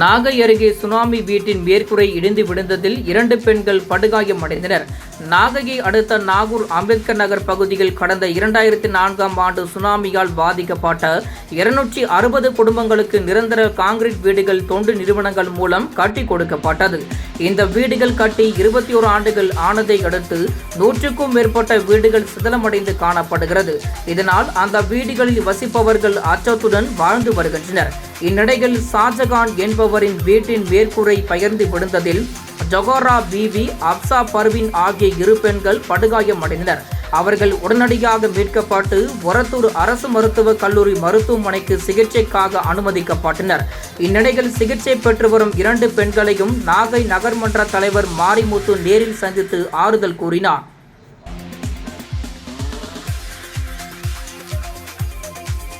நாகை அருகே சுனாமி வீட்டின் மேற்கூரை இடிந்து விழுந்ததில் 2 பெண்கள் படுகாயமடைந்தனர். நாகையை அடுத்த நாகூர் அம்பேத்கர் நகர் பகுதியில் கடந்த 2004ஆம் ஆண்டு சுனாமியால் பாதிக்கப்பட்ட 260 குடும்பங்களுக்கு நிரந்தர கான்கிரீட் வீடுகள் தொண்டு நிறுவனங்கள் மூலம் கட்டி கொடுக்கப்பட்டது. இந்த வீடுகள் கட்டி 21 ஆண்டுகள் ஆனதை அடுத்து 100க்கும் மேற்பட்ட வீடுகள் சிதலமடைந்து காணப்படுகிறது. இதனால் அந்த வீடுகளில் வசிப்பவர்கள் அச்சத்துடன் வாழ்ந்து வருகின்றனர். இந்நிலையில் ஷாஜகான் என்பவரின் வீட்டின் மேற்கூரை பெயர்ந்து விழுந்ததில் ஜொஹோரா பீவி, அப்சா பர்வீன் ஆகிய 2 பெண்கள் படுகாயமடைந்தனர். அவர்கள் உடனடியாக மீட்கப்பட்டு ஒரத்தூர் அரசு மருத்துவக் கல்லூரி மருத்துவமனைக்கு சிகிச்சைக்காக அனுமதிக்கப்பட்டனர். இந்நிலையில் சிகிச்சை பெற்று வரும் 2 பெண்களையும் நாகை நகர்மன்ற தலைவர் மாரிமுத்து நேரில் சந்தித்து ஆறுதல் கூறினார்.